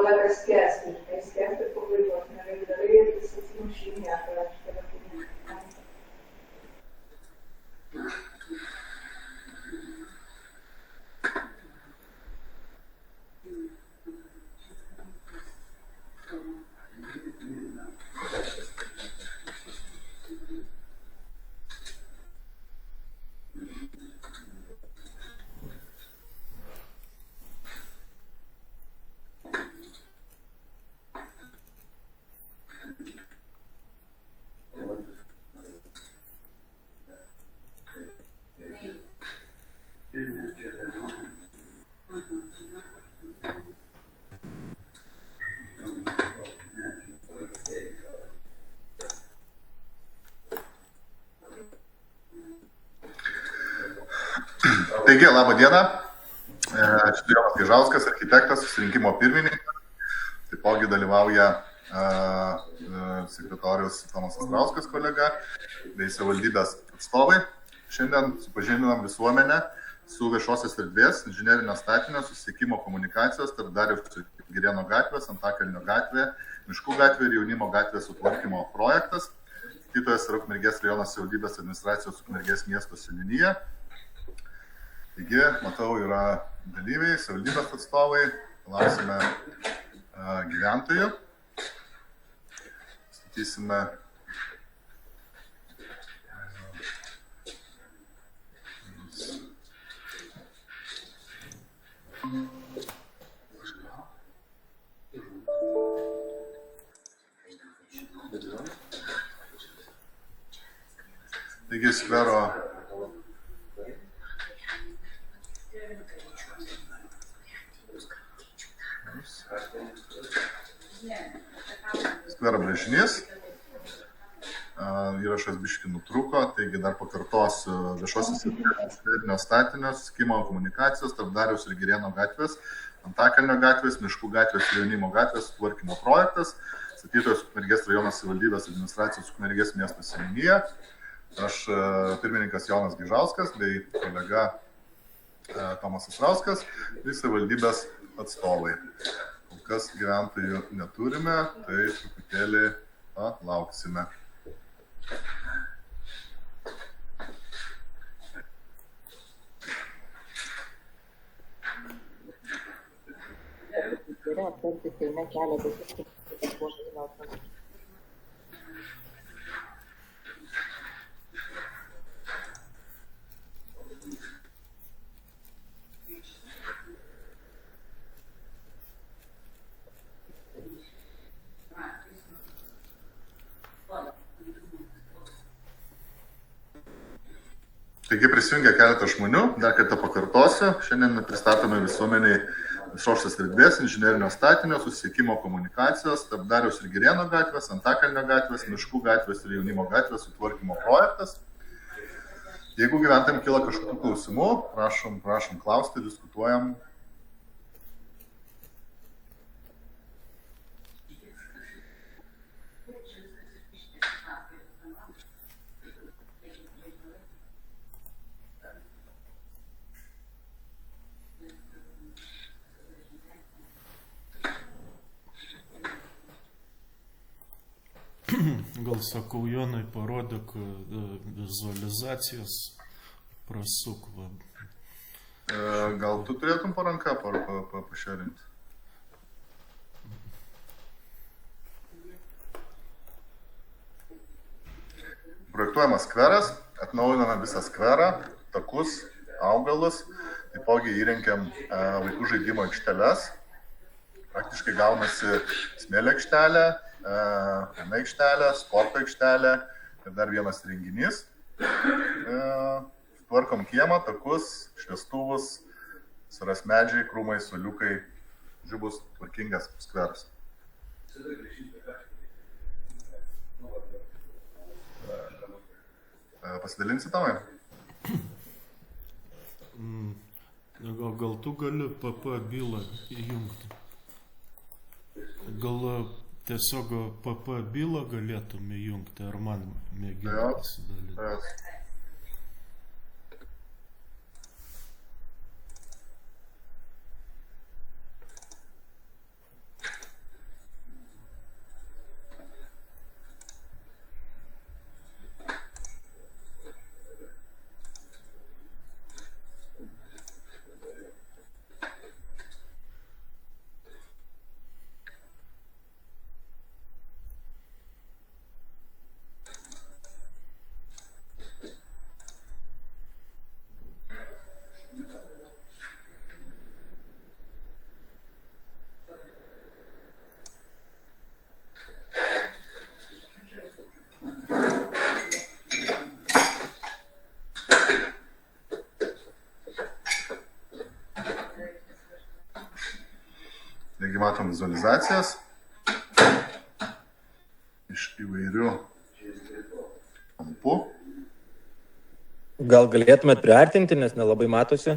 Kolegas skęsti pabaigos nereguliariai ir jis atsimušinėja, tai aš telefonį. Taigi, labą dieną. Čia Jonas Gaižauskas, architektas, susirinkimo pirmininkas. Taipogi dalyvauja sekretorius Tomas Astrauskas kolega bei savivaldybės atstovai. Šiandien supažindinam visuomenę su viešosios erdvės, inžinerinio statinio, susisiekimo komunikacijos tarp Dariaus ir Girėno gatvės, Antakalnio gatvė, Miškų gatvė ir Jaunimo gatvės sutvarkymo projektas. Statytojas yra Ukmergės rajono savivaldybės administracijos Ukmergės miesto seniūnija. Taigi, matau, yra dalyviai, savivaldybės atstovai, klausime gyventojų. Statysime taigi skvero brėžinys. Įrašas biškį nutrūko, taigi dar pakartosiu viešosios inžinerinio statinio, susisiekimo komunikacijos tarp Dariaus ir Girėno gatvės, Antakalnio gatvės, Miškų gatvės ir Jaunimo gatvės sutvarkymo projektas. Statytojas Ukmergės rajono savivaldybės administracijos Ukmergės miesto seniūnija. Aš pirmininkas Jonas Gaižauskas bei kolega Tomas Astrauskas bei savivaldybės atstovai. Kol kas gyventojų neturime, tai truputėlį lauksime. Yra aptarti Seime keletas iššūkių. Taigi prisijungia keletą žmonių, dar kartą pakartosiu. Šiandien pristatome visuomeniai viešosios erdvės, inžinerinio statinio, susisiekimo komunikacijos tarp Dariaus ir Girėno gatvės, Antakalnio gatvės, Miškų gatvės ir Jaunimo gatvės sutvarkymo projektas. Jeigu gyventojams kyla kažkokių klausimų, prašom klausti, diskutuojam. Gal sakau, Jonai, parodyk vizualizacijas, prasuk. Gal tu turėtum po ranką pašėrinti? Projektuojamas skveras, atnaujiname visą skverą, takus, augalus, taipogi įrengiam vaikų žaidimo aikšteles. Praktiškai gaunasi smėlio aikštelė, viena aikštelė, sporto aikštelė ir dar vienas renginys. Tvarkom kiemą, takus, šviestuvus, suras medžiai, krūmai, suoliukai, žibus, tvarkingas skveras. Pasidalinsi, Tomai? Gal tu gali PP bylą įjungti? Gal tiesiog PP bylą galėtum įjungti, ar man mėginti pasidalinti? matom vizualizacijas iš įvairių kampų. Gal galėtumėt priartinti, nes nelabai matosi?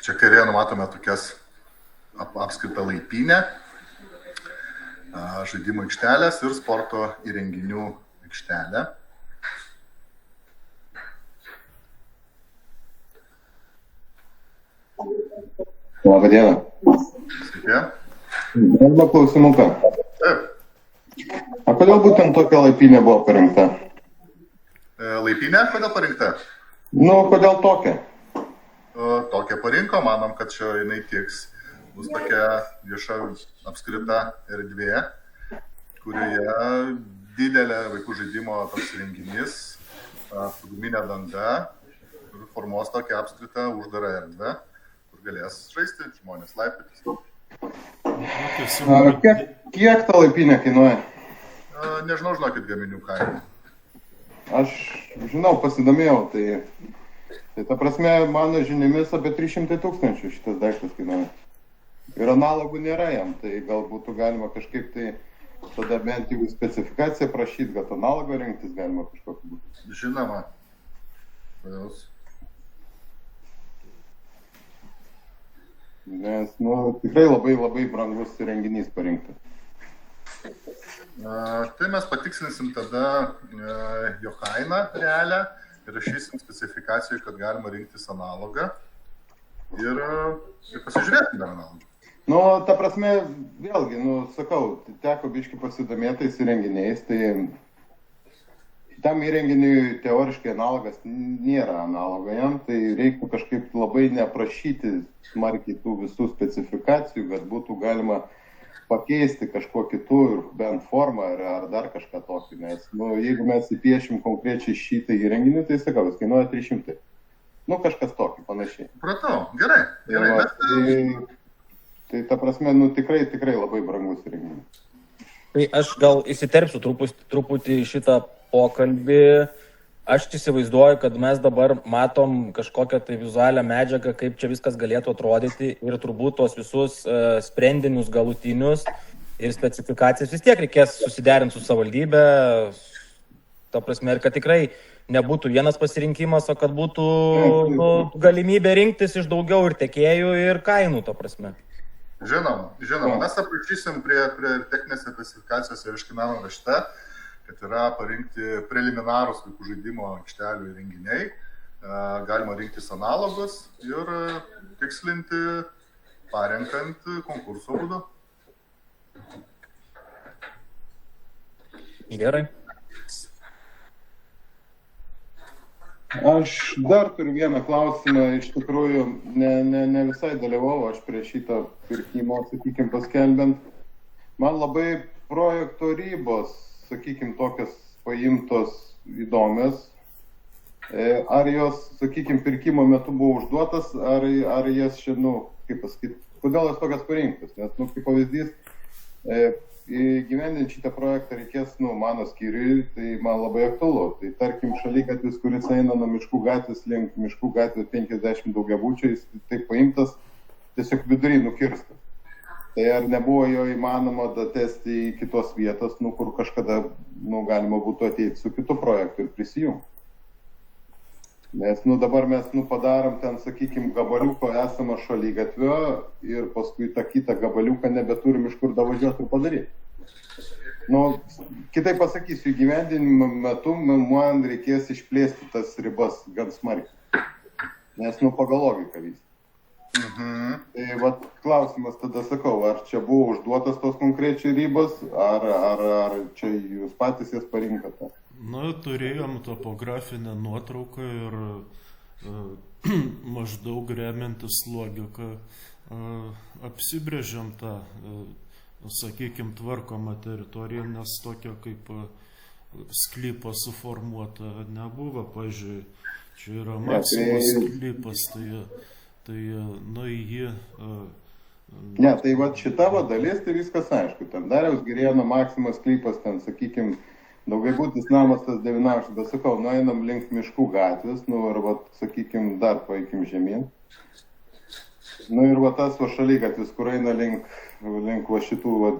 Čia kairėje numatome tokias apskritą laipynę, žaidimų aikštelės ir sporto įrenginių aikštelę. Labą dieną. Sveiki. Arba klausimuką. Taip. A kodėl būtent tokia laipynė buvo parinkta? Laipynė, kodėl parinkta? Nu, kodėl tokia? Tokią parinko, manom, kad čia jinai tiks. Bus tokia vieša apskrita erdvė, kurioje didelė vaikų žaidimo toks renginys, su guminė danga, ir formuos tokią apskritą uždarą erdvę, kur galės žaisti žmonės laipytis. Kiek ta laipynė kainuoja? Nežinau, žinokit, gaminių kainą. Aš žinau, pasidomėjau, tai ta prasme, mano žiniomis apie 300 000 šitas daiktas kainuoja. Ir analogų nėra jam, tai gal būtų galima kažkaip tai tada bent jau specifikaciją prašyti, kad analogą rinktis galima kažkokį būtų. Žinoma. Nes, tikrai labai brangus renginys parinktas. Tai mes patikslinsim tada jo kainą realią ir rašysim specifikacijų, kad galima rinktis analogą ir pasižiūrėti dar analogą. Ta prasme, vėlgi, sakau, teko biškį pasidomėtais įrenginiais, tai tam įrenginiui teoriškai analogas nėra analogo jam, tai reiktų kažkaip labai neprašyti smarkiai tų visų specifikacijų, kad būtų galima pakeisti kažkuo kitu ir bent formą ar dar kažką tokį, nes jeigu mes įpiešim konkrečiai šitą įrenginį, tai sakau, jis kainuoja 300. Kažkas tokį, panašiai. Pratau, gerai. Tai ta prasme, tikrai labai brangus įrenginys. Tai aš gal įsiterpsiu truputį šitą pokalbį. Aš įsivaizduoju, kad mes dabar matom kažkokią tai vizualią medžiagą, kaip čia viskas galėtų atrodyti ir turbūt tos visus sprendinius galutinius ir specifikacijas vis tiek reikės susiderinti su savivaldybė, ta prasme, ir kad tikrai nebūtų vienas pasirinkimas, o kad būtų galimybė rinktis iš daugiau ir tekėjų ir kainų, ta prasme. Žinoma, mes aprašysim prie techninės specifikacijos ir iškinamo rašte, kad yra parinkti preliminarūs vaikų žaidimo aikštelių įrenginiai, galima rinktis analogus ir tikslinti parenkant konkurso būdu. Gerai. Aš dar turiu vieną klausimą, iš tikrųjų ne visai dalyvau aš prie šito pirkimo, sakykime, paskelbiant. Man labai projekto ribos, sakykime, tokios paimtos įdomios. Ar jos, sakykime, pirkimo metu buvo užduotas, ar jas čia, kaip pasakyti, kodėl jos tokios parinktos? Nes, kaip pavyzdys, įgyvendinti šitą projektą reikės, mano skyriui, tai man labai aktualu. Tai tarkim, šaligatvis, kuris eina nuo Miškų gatvės link Miškų gatvės 50 daugiabučių, jis taip paimtas, tiesiog vidury nukirstas. Tai ar nebuvo jo įmanoma datesti į kitos vietos, kur kažkada galima būtų ateiti su kitu projektu ir prisijungti. Nes dabar mes padarom ten, sakykime, gabaliuko esamą šaligatvio ir paskui tą kitą gabaliuką nebeturim iš kur davažiuoti ir padaryti. Kitaip pasakysiu, įgyvendinimo metu man reikės išplėsti tas ribas gan smarkiai. Nes pagal logiką vis. Tai vat klausimas tada sakau, ar čia buvo užduotas tos konkrečiai ribos, ar čia jūs patys jas parinkote? Na, turėjom topografinę nuotrauką ir maždaug remiantis logiką apsibrėžiam tą, sakykime, tvarkomą teritoriją, nes tokia kaip sklypo suformuota nebuvo. Pavyzdžiui, čia yra Maksimos sklypas, tai nu jį... Ne, tai va šita va dalis, tai viskas aišku. Ten Dariaus Girėno Maksimos sklypas, ten, sakykime, daugiabutis namas tas 9, bet sakau, nueinam link Miškų gatvės, nu ir va, sakykime, dar paeikim žemyn. Nu ir va tas va šaligatvis, kur eina link va šitų va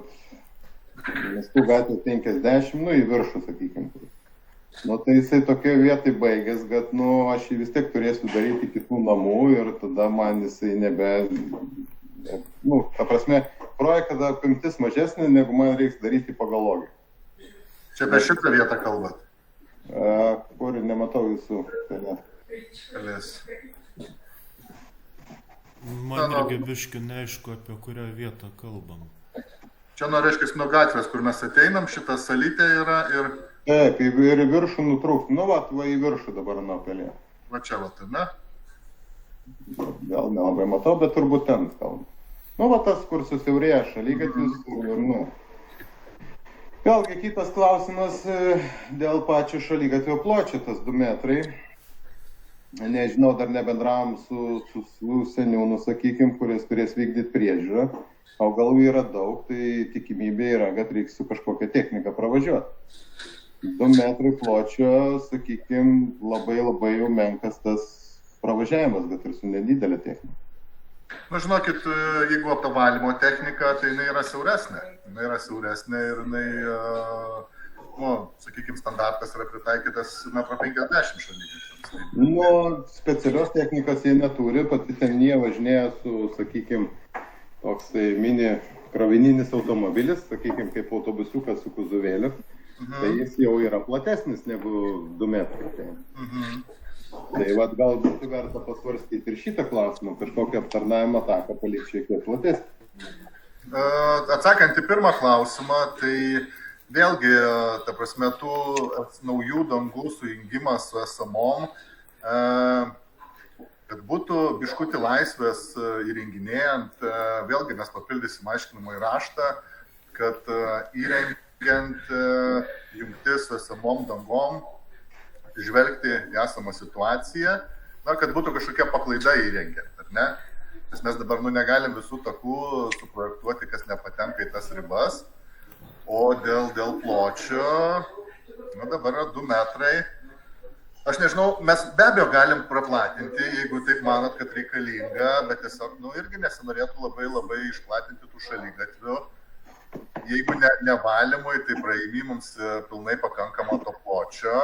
Miškų gatvės 50, nu į viršų, sakykime. Nu tai jisai tokia vietai baigęs, kad nu aš jį vis tiek turėsiu daryti kitų namų ir tada man jisai nu, ta prasme, projekta apimtis mažesnė, negu man reiks daryti pagal logiką. Čia apie šitą vietą kalbat? Kur nematau jūsų. Kelias. Man irgi biški neaišku, apie kurią vietą kalbam. Čia reiškia nuo gatvės, kur mes ateinam, šita salytė yra ir... Taip, ir į viršų nutrūks. Nu va į viršų dabar nuo pelė. Va čia va, ne? Gal nelabai matau, bet turbūt ten kalbam. Nu va tas, kur susiaurėja šaligatvis ir nu. Vėlgi kitas klausimas dėl pačio šaligatvio pločio, tas 2 metrai. Nežinau, dar nebendravom su seniūnu, sakykime, kuris turės vykdyti priežiūrą. Augalų yra daug, tai tikimybė yra, kad reiks su kažkokia technika pravažiuoti. 2 metrai pločio, sakykime, labai jau menkas tas pravažiavimas, bet ir su nedidelė technika. Na, žinokit, jeigu apie valymo techniką, tai jinai yra siauresnė. Jinai yra siauresnė ir jinai, nu, sakykime, standartas yra pritaikytas 1,50 m šaligatviams. Nu, specialios technikos jie neturi, pati ten jie važinėja su, sakykime, toks mini krovininis automobilis, sakykime, kaip autobusiukas su kuzuvėliu. Tai jis jau yra platesnis negu 2 metrai. Tai vat gal būtų verta pasvarstyti ir šitą klausimą, kažkokią aptarnavimo taką palikti šiek tiek platesnį. Atsakant į pirmą klausimą, tai vėlgi, ta prasme, tų naujų dangų sujungimas su esamom, kad būtų biškutį laisvės įrenginėjant, vėlgi mes papildysim aiškinimo įraštą, kad įrengiant jungtis su esamom dangom, žvelgti į esamą situaciją, na, kad būtų kažkokia paklaida įrengiant, ar ne? Nes mes dabar negalim visų takų suprojektuoti, kas nepatenka į tas ribas, o dėl pločio, na, dabar yra 2 metrai. Aš nežinau, mes be abejo galim praplatinti, jeigu taip manot, kad reikalinga, bet tiesiog, nu, irgi nesinorėtų labai išplatinti tų šaligatvių. Jeigu ne valymui, tai praėjimams pilnai pakankama to pločio.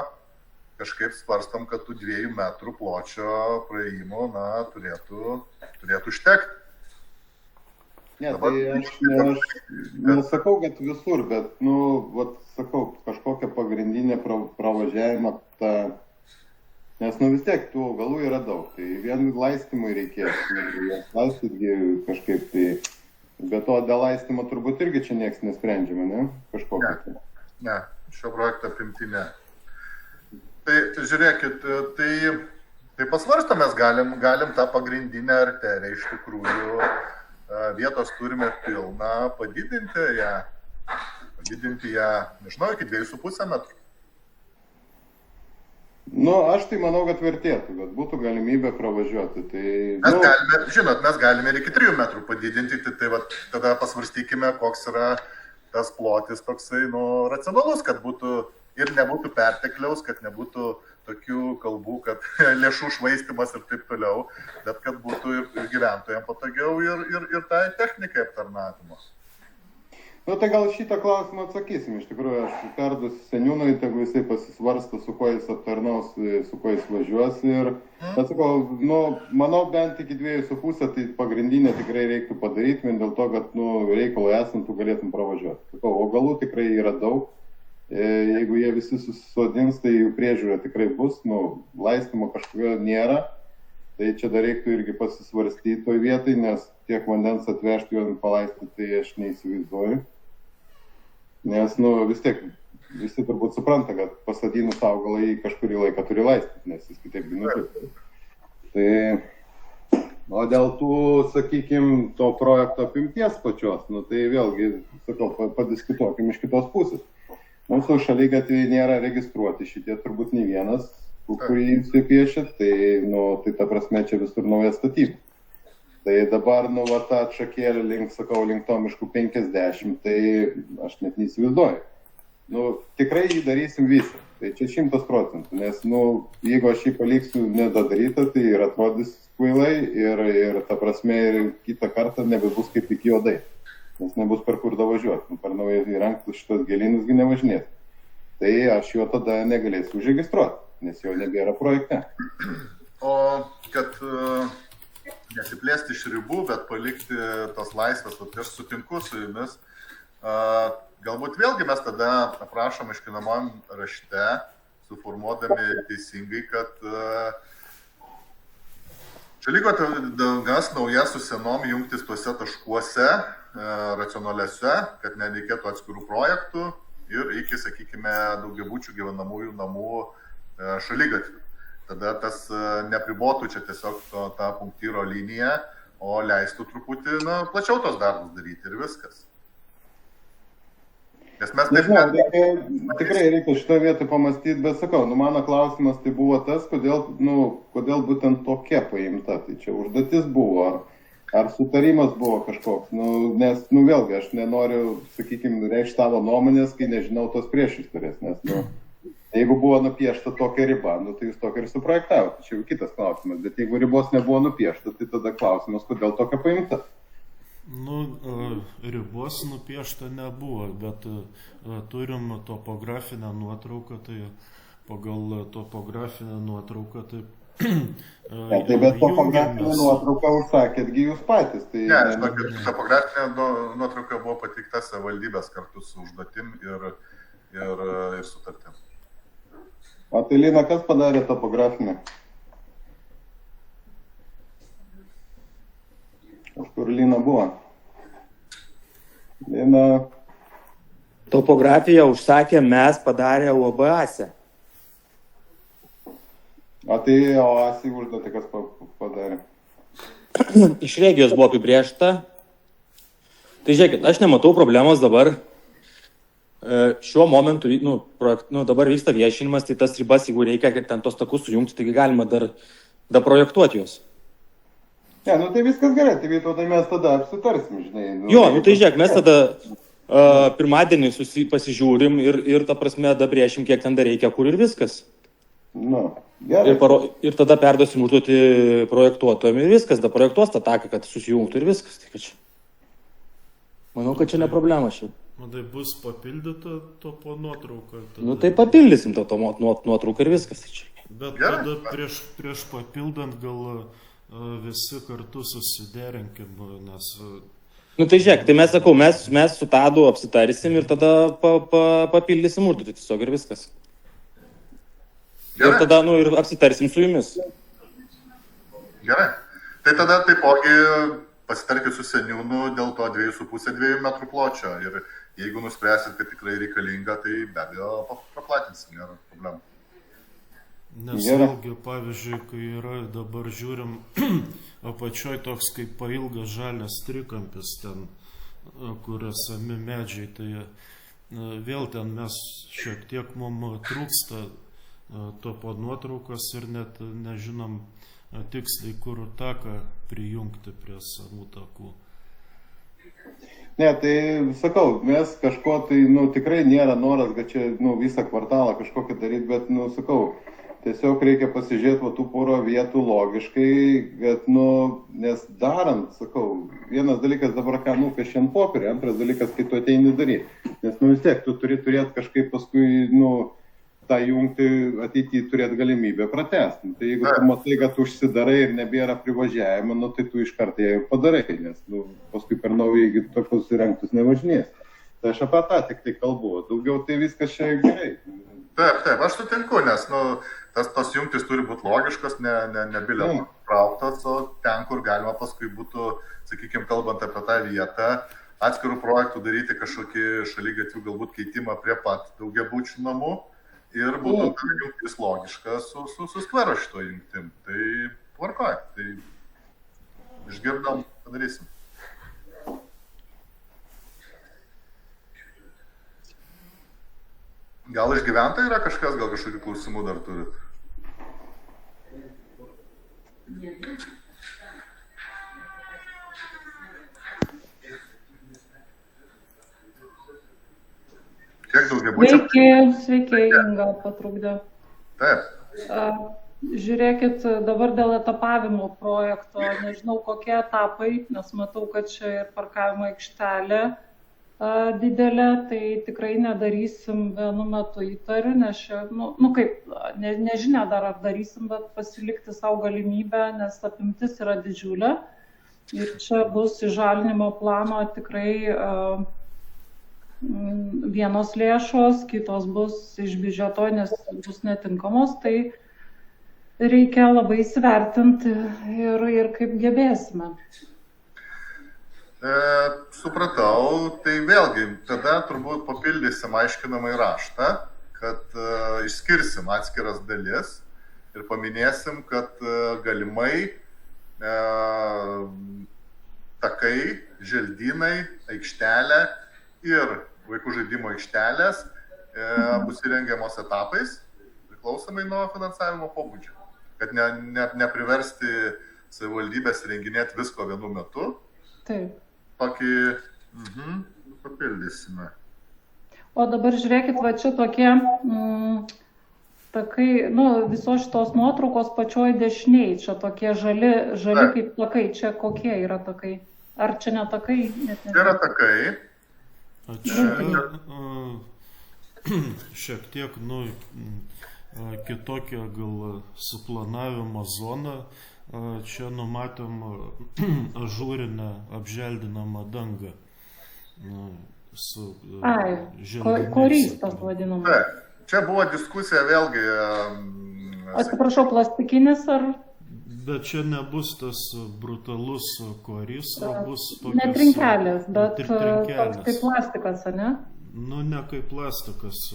Kažkaip svarstam, kad tų 2 metrų pločio praėjimų, na, turėtų užtekti. Ne, tai aš nesakau, kad visur, bet, nu, vat, sakau, kažkokią pagrindinę pravažiavimą, nes, nu, vis tiek tų augalų yra daug, tai vien laistymui reikės, jas laistyti kažkaip, tai, bet to dėl laistymo turbūt irgi čia nieks nesprendžiama, ne? Kažkokia. Ne, šio projekto apimti ne. Tai žiūrėkit, tai pasvarstomės, galim tą pagrindinę arteriją iš tikrųjų, vietos turime pilną, padidinti ją, nežinau, iki 2,5 metrų. Nu, aš tai manau, kad vertėtų, kad būtų galimybė pravažiuoti. Tai, mes galime, žinot, mes galime ir iki 3 metrų padidinti, tai va, tada pasvarstykime, koks yra tas plotis toksai, nu, racionalus, kad būtų ir nebūtų pertekliaus, kad nebūtų tokių kalbų, kad lėšų švaistymas ir taip toliau, bet kad būtų ir gyventojams patogiau ir tai technikai aptarnavimo. Nu, tai gal šitą klausimą atsakysim. Iš tikrųjų, aš perduosiu seniūnui, tegu jisai pasisvarsto, su kuo jis aptarnaus, su kuo jis važiuos. Ir, atsakau, nu, manau, bent iki 2,5, tai pagrindinę tikrai reiktų padaryti, vien dėl to, kad, nu, reikalo esant, tu galėtum pravažiuoti. Sakau, augalų tikrai yra daug. Jeigu jie visi susodins, tai jų priežiūra tikrai bus, nu, laistymo kažkokio nėra. Tai čia dar reiktų irgi pasisvarstyti toj vietai, nes tiek vandens atvežti jo palaistyti, tai aš neįsivaizduoju. Nes, vis tiek, visi turbūt supranta, kad pasodinus augalą jį kažkurį laiką turi laistyti, nes jis kitaip nutipti. Tai, o dėl tų, sakykime, to projekto apimties pačios, tai vėlgi, sakau, padiskutuokim iš kitos pusės. Mūsų šaligatviai nėra registruoti šitie, turbūt nei vienas, kurį jūs piešėt, tai ta prasme čia visur nauja statyba. Tai dabar, ta atšakėlė link to miškų 50, tai aš net neįsivaizduoju. Tikrai jį darysim visą, tai čia 100%, nes, jeigu aš jį paliksiu nedadarytą, tai ir atrodys kvailai ir ta prasme ir kitą kartą nebebus kaip tik juodai, nes nebus per kur davažiuoti, per naujai įrengtus šitos gėlynusgi nevažinės. Tai aš jo tada negalėsiu užregistruoti, nes jau nebėra projekte. O kad nesiplėsti iš ribų, bet palikti tas laisvės, tai aš sutinku su jumis. Galbūt vėlgi mes tada aprašom aiškinamam rašte, suformuodami teisingai, kad šaligatvio dangas nauja su senom jungtis tuose taškuose racionaliuose, kad nereikėtų atskirų projektų ir iki, sakykime, daugiabučių gyvenamųjų namų šaligatvių. Tada tas nepribotų čia tiesiog tą punktyro liniją, o leistų truputį plačiau tos darbus daryti ir viskas. Nes mes tikrai reikia šitą vietą pamastyti, bet sakau, mano klausimas tai buvo tas, kodėl būtent tokia paimta. Tai čia užduotis buvo, ar sutarimas buvo kažkoks. Nes, vėlgi, aš nenoriu, sakykime, reikšti tavo nuomonės, kai nežinau tos priešistorės, nes, jeigu buvo nupiešta tokia riba, tai jūs tokia ir suprojektavote. Čia jau kitas klausimas, bet jeigu ribos nebuvo nupiešta, tai tada klausimas, kodėl tokia paimta. Ribos nupiešta nebuvo, bet turim topografinę nuotrauką, tai pagal topografinę nuotrauką, tai bet topografinę nuotrauką užsakėtgi jūs patys. Ne, topografinė nuotrauka buvo pateikta savivaldybės kartu su užduotim ir sutartim. O tai Lina, kas padarė topografinę? Kažkur Lina buvo. Lina. Topografiją užsakė, mes padarė UAB ASE. O tai ASE užduotį kas padarė? Iš regijos buvo apibrėžta. Tai žiūrėkit, aš nematau problemos dabar. Šiuo momentu, dabar vyksta viešinimas, tai tas ribas, jeigu reikia, kad ten tos takus sujungti, taigi galima dar projektuoti juos. Ne, tai viskas gerai, tai mes tada apsitarsim, žinai. Tai žiūrėk, mes tada pirmadienį pasižiūrim ir ta prasme dabrėšim, kiek ten dar reikia, kur ir viskas. Gerai. Ir tada perduosim užduoti projektuotojams ir viskas, da projektuos tą taką, kad susijungtų ir viskas. Manau, kad čia ne problema šiaip. Tai bus papildyta topo nuotrauka. Tai papildysim to nuotrauką ir viskas. Bet tada prieš papildant gal visi kartu susiderinkim, nes... Tai žiūrėk, tai mes su Tadu apsitarsim ir tada papildysim užduotį tiesiog ir viskas. Ir tada, ir apsitarsim su jumis. Gerai. Tai tada taipogi pasitarkit su seniūnu dėl to 2,5-2 metrų pločio. Ir jeigu nuspręsit, kad tikrai reikalinga, tai be abejo praplatinsim, nėra problemų. Nes vėlgi, pavyzdžiui, kai yra dabar žiūrim apačioj toks kaip pailgas žalias trikampis ten, kur esami medžiai, tai vėl ten mes šiek tiek mums trūksta topo nuotraukos ir net nežinom tiksliai, kur taką prijungti prie senų takų. Ne, tai sakau, mes kažko tai, tikrai nėra noras, kad čia, visą kvartalą kažkokį daryti, bet, sakau, tiesiog reikia pasižiūrėti tų porą vietų logiškai, kad, nes darant, sakau, vienas dalykas dabar ką nupiešė ant popierį, antras dalykas, kai tu ateini daryti. Nes, vis tiek, tu turi turėti kažkaip paskui, tą jungti ateityje turėti galimybę pratęsti. Tai jeigu tu matai, kad užsidarai ir nebėra privažiavimo, tai tu iš karto ją padarai, nes paskui per naujai tokius įrengtus nevažinės. Tai aš apie tą tik tai kalbu, daugiau tai viskas čia gerai. Taip, aš sutinku, nes tos jungtis turi būti logiškos, ne bilieto. trauktos, o ten, kur galima paskui būtų, sakykime, kalbant apie tą vietą, atskirų projektų daryti kažkokį šaligatvių galbūt keitimą prie pat daugiabučių namų ir būtų ta jungtis logiška su skvero šito jungtim. Tai tvarkoja, tai išgirdom, padarysim. Gal iš gyventojų yra kažkas, gal kažkokių klausimų dar turit? Kiek daugiabučių? Sveiki, Inga patrukdė. Taip. Žiūrėkit, dabar dėl etapavimo projekto, nežinau kokie etapai, nes matau, kad čia ir parkavimo aikštelė didelė, tai tikrai nedarysim vienu metu, įtariu, nes čia, nežinia dar ar darysim, bet pasilikti savo galimybę, nes apimtis yra didžiulė ir čia bus iš žalinimo plano tikrai vienos lėšos, kitos bus iš biudžeto, nes bus netinkamos, tai reikia labai įsivertinti ir kaip gebėsime. Supratau, tai vėlgi, tada turbūt papildysim aiškinamą raštą, kad išskirsim atskiras dalis ir paminėsim, kad galimai takai, želdynai, aikštelė ir vaikų žaidimo aikštelės bus įrengiamos etapais, priklausomai nuo finansavimo pobūdžio. Kad nepriversti savivaldybės renginėti visko vienu metu. Taip. Tokį papildysime. O dabar žiūrėkit, va čia tokie takai, visos šitos nuotraukos pačioj dešiniai, čia tokie žali kaip takai, čia kokie yra takai? Ar čia ne takai? Čia yra takai. Čia šiek tiek, kitokia gal suplanavimo zona. Čia numatėm ažūrinę apželdinamą dangą su želdiniais. Korys tas vadinamas. Čia buvo diskusija vėlgi. Atsiprašau, plastikinis ar? Bet čia nebus tas brutalus korys, o bus tokias... Ne trinkelės, bet toks kaip plastikas, ne? Ne kaip plastikas.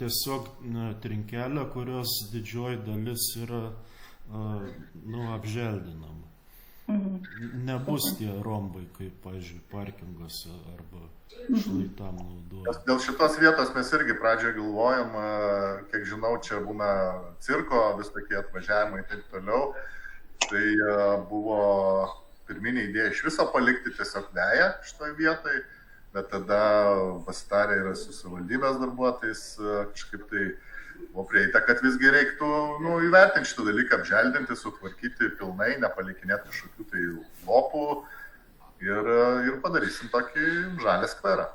Tiesiog trinkelė, kurios didžioji dalis yra apželdinama. Nebus tie rombai, kaip, pavyzdžiui, parkinguose arba šlaitam naudojama. Dėl šitos vietos mes irgi pradžioje galvojam, kiek žinau, čia būna cirko, vis tokie atvažiavimai ir taip toliau. Tai buvo pirminė idėja iš viso palikti tiesiog veją šitoj vietoj, bet tada pasitarė yra su savivaldybės darbuotojais kažkaip tai buvo prieita, kad visgi reiktų įvertinti šitą dalyką, apželdinti, sutvarkyti pilnai, nepalikinėti kažkokių tai lopų ir padarysim tokį žalią skverą.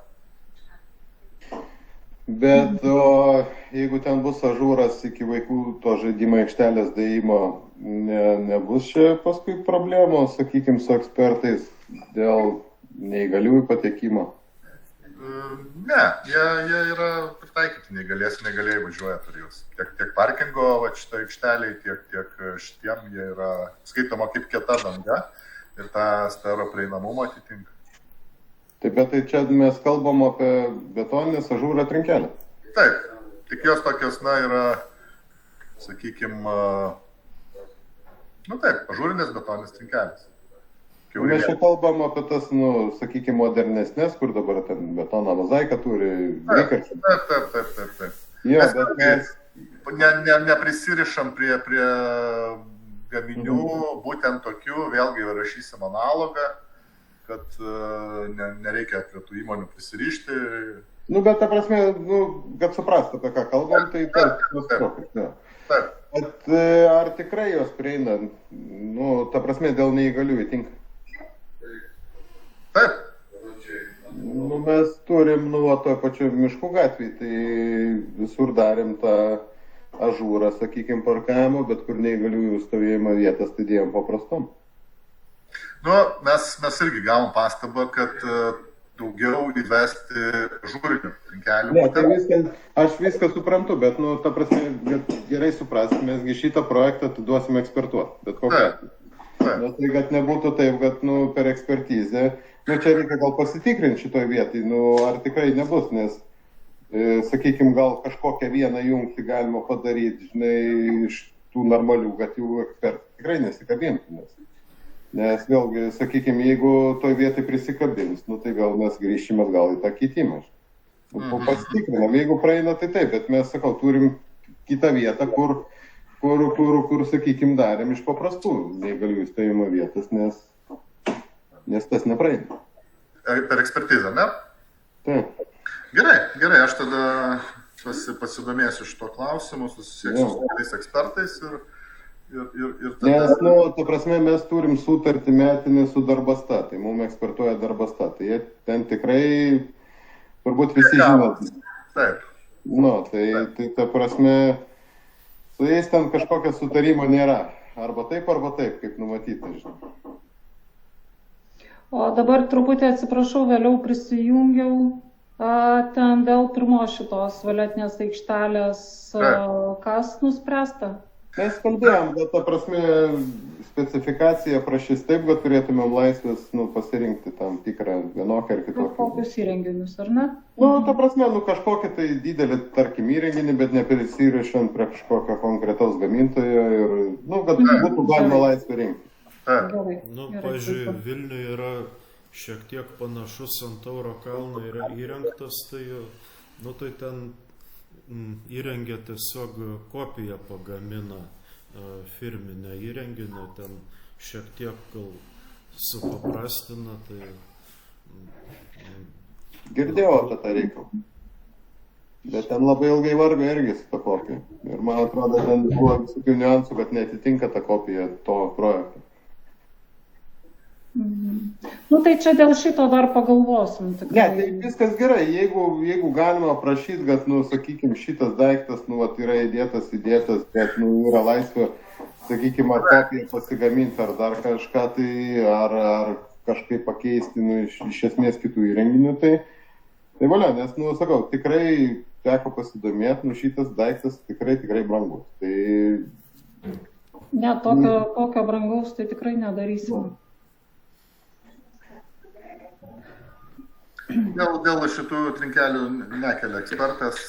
Bet jeigu ten bus ažūras iki vaikų to žaidimo aikštelės daėjimo, nebus čia paskui problemų, sakykime, su ekspertais dėl neįgaliųjų patekimo? Ne, jie yra pritaikyti, neįgaliai važiuoja per juos. Tiek parkingo šitą aikšteliai, tiek šitiem jie yra skaitoma kaip kieta danga ir tą stero prieinamumą atitinka. Taip, bet tai čia mes kalbam apie betoninės ažūrą trinkelę. Taip, tik jos tokios, yra, sakykime, ažūrinės betoninės trinkelės. Mes čia kalbam apie tas, sakykime, modernesnės, kur dabar ten betono mozaiką turi. Taip. Jo, bet mes neprisirišam prie gaminių, būtent tokių, vėlgi rašysim analogą, kad nereikia prie tų įmonių prisirišti. Bet ta prasme, kad suprastų, apie ką kalbam, tai taip. Bet ar tikrai jos prieina, ta prasme, dėl neįgaliųjų tinka? Taip. Mes turim, toj pačioj miškų gatvėj, tai visur darėm tą ažūrą, sakykime, parkavimo, bet kur neįgaliųjų stovėjimo vietas, tai dėjom paprastom. Mes irgi gavom pastabą, kad daugiau įvesti žūrinių trinkelių. Ne, tai aš viską suprantu, bet, nu, ta prasme, gerai suprast, mesgi šitą projektą atiduosime ekspertuoti, bet kokią. Bet tai, kad nebūtų taip, kad, nu, per ekspertizę, nu, čia reikia gal pasitikrinti šitoj vietai, nu, ar tikrai nebus, nes, sakykime, gal kažkokią vieną jungtį galima padaryti, žinai, iš tų normalių gatvių ekspertų tikrai nesikabintų, nes vėlgi, sakykime, jeigu toj vietai prisikabins, nu, tai gal mes grįšime atgal į tą kitimą. Pasitikrinam, jeigu praeina, tai taip, bet mes, sakau, turim kitą vietą, kur sakykime, darėm iš paprastų neįgaliųjų stojimo vietas, nes tas nepraeina. Per ekspertizą, ne? Taip. Gerai, aš tada pasidomėsiu šito klausimu, susisieksiu su kitais ekspertais ir tada... Nes, nu, ta prasme, mes turim sutartį metinį su Darbasta, tai mums ekspertuoja Darbasta, tai jie ten tikrai, turbūt visi žinot. Taip. Nu, tai ta prasme, su jais ten kažkokio sutarimo nėra, arba taip, kaip numatyta, žinot. O dabar truputį atsiprašau, vėliau prisijungiau ten dėl pirmos šitos violetinės aikštelės, kas nuspręsta? Mes kalbėjom, bet ta prasme specifikacija prašys taip, kad turėtumėm laisvės, nu, pasirinkti tam tikrą vienokią ar kitokią. Kokius įrenginius, ar ne? Nu, ta prasme, nu, kažkokį tai didelį, tarkim, įrenginį, bet neprisirišant prie kažkokio konkretaus gamintojo ir, nu, kad būtų galima laisvę rinkti. Nu, pažiūrėjau, Vilniuje yra šiek tiek panašus ant Tauro kalno yra įrengtas, tai, nu, tai ten įrengia tiesiog kopiją pagamina firminę įrenginį, ten šiek tiek gal supaprastina, tai... Girdėjau apie tą reikalą. Bet ten labai ilgai vargo irgi su tą kopiją. Ir man atrodo, ten buvo visokių niuansų, kad netitinka ta kopija to projekto. Nu tai čia dėl šito dar pagalvosim. Ne, tai viskas gerai, jeigu galima prašyti, kad, nu, sakykime, šitas daiktas, nu, vat, yra įdėtas, bet, nu, yra laisvė, sakykime, ar kopiją pasigaminti, ar dar kažką, tai, ar kažkaip pakeisti, nu, iš esmės kitų įrenginių, tai valia, nes, nu, sakau, tikrai teko pasidomėti, nu, šitas daiktas tikrai brangus. Tai... Ne, tokio brangaus tai tikrai nedarysim. Dėl šitų trinkelių nekelia ekspertas.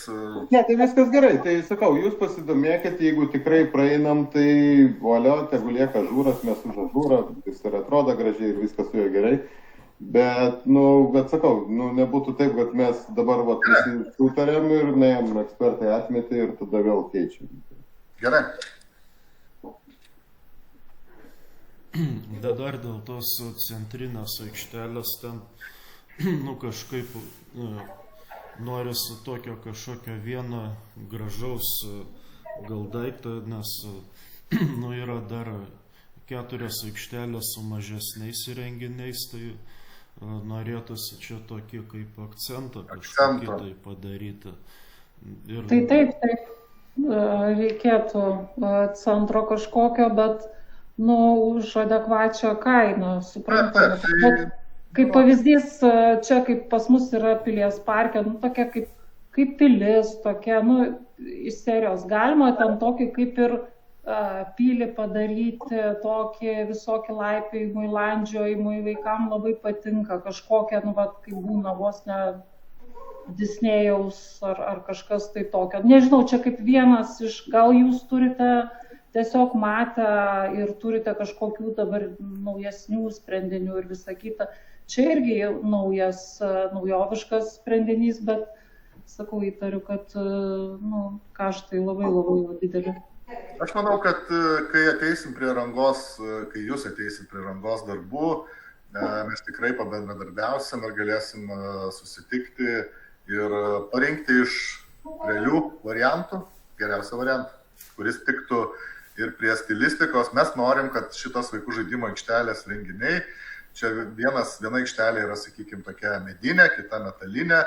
Ne, tai viskas gerai. Tai sakau, jūs pasidomėkit, jeigu tikrai praeinam, tai valio, tegu lieka žūras, mes už žūrą, jis ir atrodo gražiai ir viskas su juo gerai. Bet, nu, sakau, nu, nebūtų taip, kad mes dabar visi sutarėm ir neėm ekspertai atmetė ir tada vėl keičiam. Gerai. Dar dėl tos centrinės aikštelės ten nu, kažkaip norisi tokio kažkokio vieno gražaus gal daiktą, nes nu, yra dar 4 aikštelės su mažesniais įrenginiais, tai norėtųsi čia tokį kaip akcentą kažkokį tai padaryti. Ir... Tai taip, reikėtų centro kažkokio, bet nu, už adekvačią kainą, suprantame. Kaip pavyzdys, čia kaip pas mus yra Pilies parke, nu, tokia kaip pilis, tokia, nu, iš serijos. Galima ten tokį kaip ir pilį padaryti, tokį visokį laipiojimui, landžiojimui, vaikam labai patinka kažkokia, nu, vat, kaip būna vos ne Disnėjaus ar kažkas tai tokio. Nežinau, čia kaip vienas iš, gal jūs turite tiesiog matę ir turite kažkokių dabar naujesnių sprendinių ir visą kitą. Čia irgi naujoviškas sprendinys, bet, sakau, įtariu, kad nu, kaštai labai dideli. Aš manau, kad kai ateisim prie rangos, kai jūs ateisim prie rangos darbų, mes tikrai pabendradarbiausim ir galėsim susitikti ir parinkti iš realių variantų, geriausią variantą, kuris tiktų ir prie stilistikos. Mes norim, kad šitas vaikų žaidimo aikštelės renginiai, čia viena aikštelė yra, sakykime, tokia medinė, kita metalinė,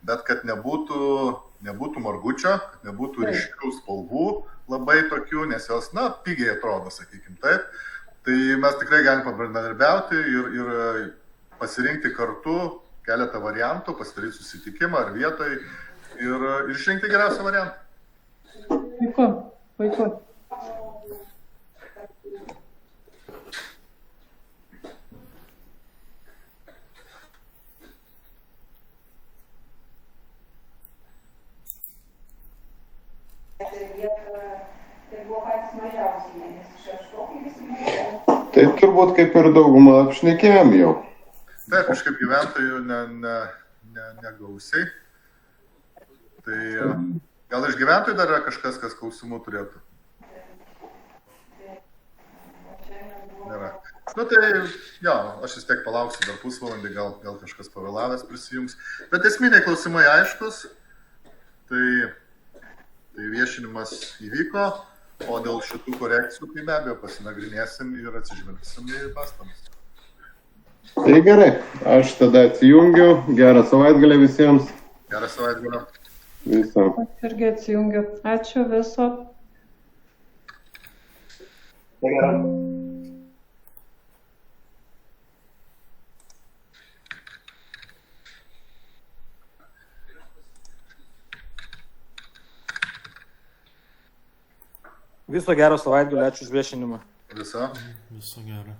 bet kad nebūtų margučio, kad nebūtų ryškių spalvų labai tokių, nes jos, na, pigiai atrodo, sakykime, taip. Tai mes tikrai galim pabendradarbiauti ir pasirinkti kartu keletą variantų, pasidaryti susitikimą ar vietoj ir išrinkti geriausią variantą. Puiku, puiku. Tai buvo patys mažiausiai, nes šeštokai visi buvo. Tai turbūt kaip ir daugumą apšnekėjom jau. Taip, kažkaip gyventojų negausiai. Tai gal iš gyventojų dar yra kažkas, kas klausimų turėtų? Nėra. Nu tai, jo, aš vis tiek palauksiu dar pusvalandį, gal kažkas pavėlavęs prisijungs. Bet esminiai klausimai aiškus. Tai viešinimas įvyko, o dėl šitų korekcijų tai be abejo pasinagrinėsim ir atsižvelgsim į pastabas. Tai gerai, aš tada atsijungiu. Gerą savaitgalį visiems. Gerą savaitgalį. Visam. Aš irgi atsijungiu. Ačiū viso. Viso gero savaitgalio, ačiū už viešinimą. Viso. Viso gero.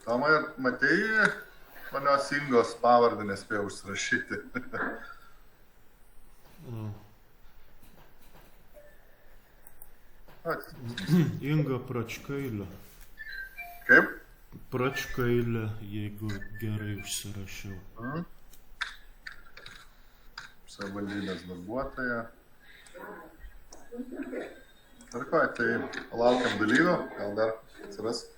Tomai, matei panios Ingos pavardę, nespėjau užsirašyti. Inga Pračkailė. Kaip? Pračkailė, jeigu gerai užsirašiau. Savivaldybės darbuotoja. Tvarkoju, tai laukiam dalyvių, gal dar atsiras.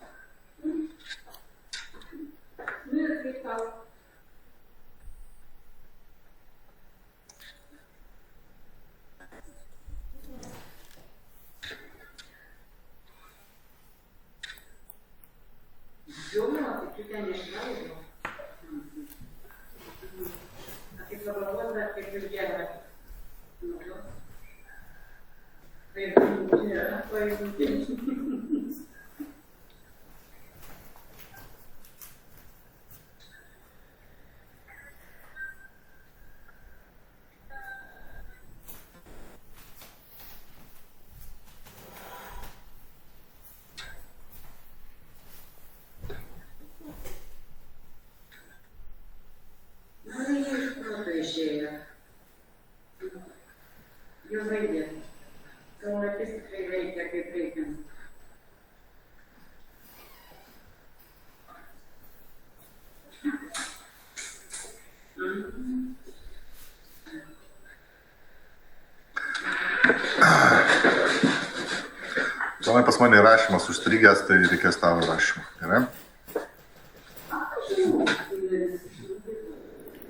Tomai, pas mane įrašymas užstrigęs, tai reikės tavo įrašymą. Gerai?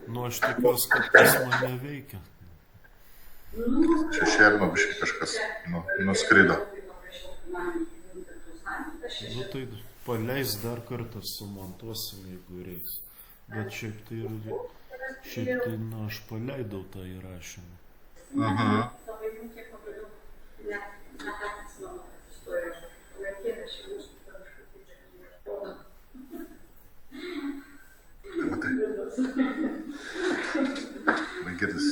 Nu, aš tikiuosi, kad pas mane veikia. Šešėlino biškai kažkas nuskrido. Nu, tai paleis dar kartą sumontuosim, jeigu reiks. Bet šiaip tai, nu, aš paleidau tą įrašymą. Mhm. Matai. Vaikėtis.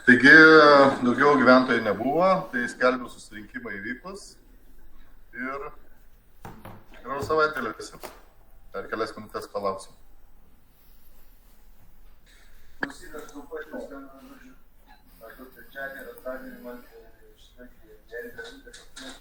Taigi, daugiau gyventojų nebuvo, tai skelbiu susirinkimą įvykus ir gražaus savaitgalio visiems. Per kelias minutės palauksim. Klausykas, trumpai, žodžiu, maždaug trečiadienį ir antradienį man šitokį dėlį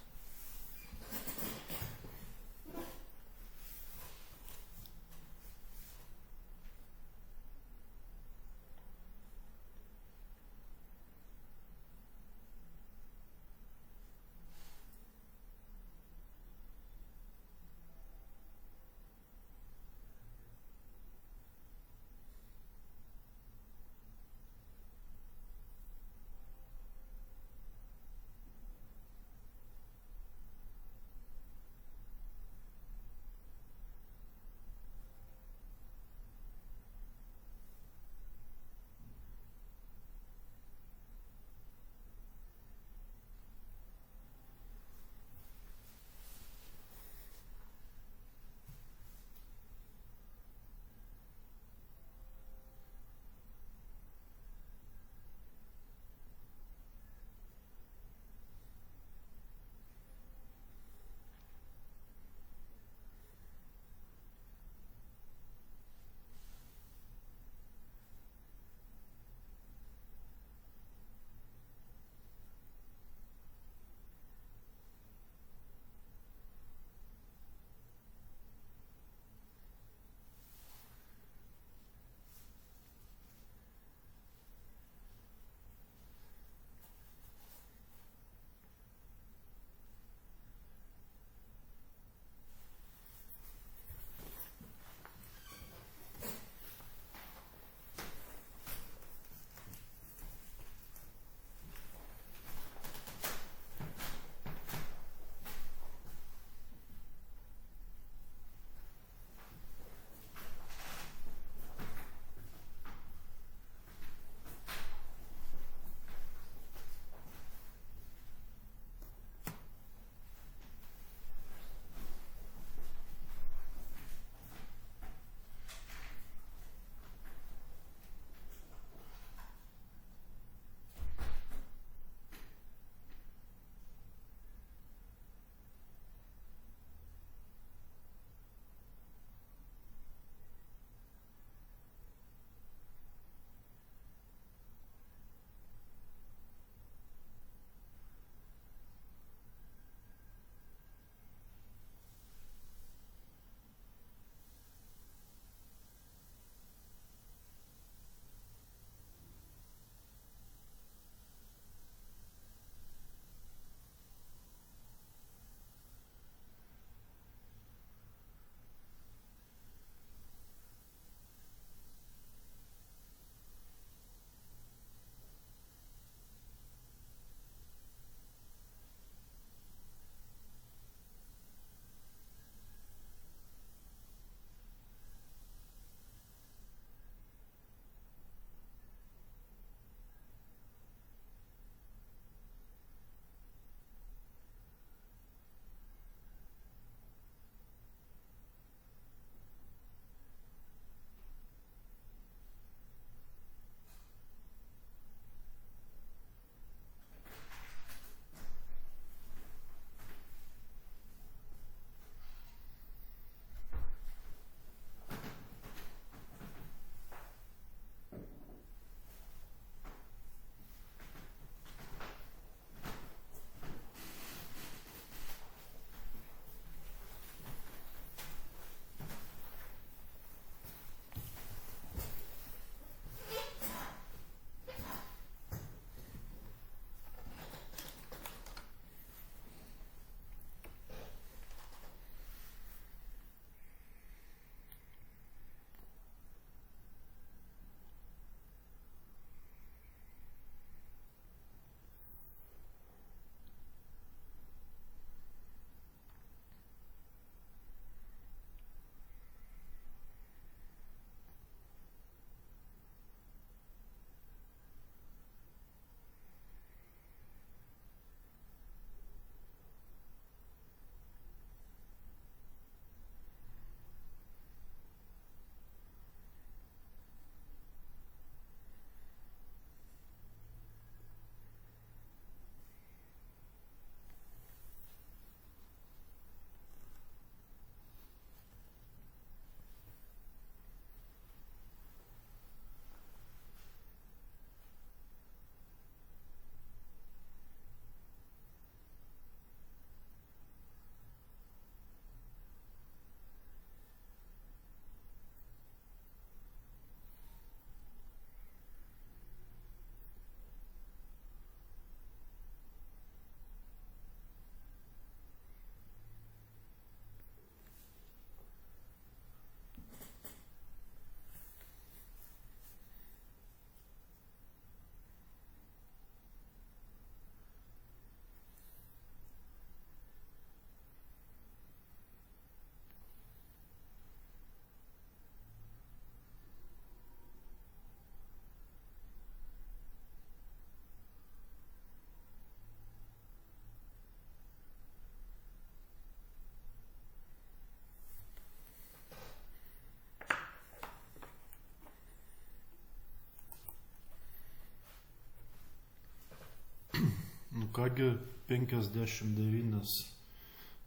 kągi, 59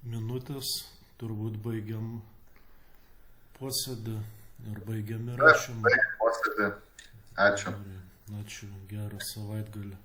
minutės, turbūt baigiam posėdį ir baigiam įrašymą. Posėdį. Ačiū. Ačiū, gerą savaitgalį.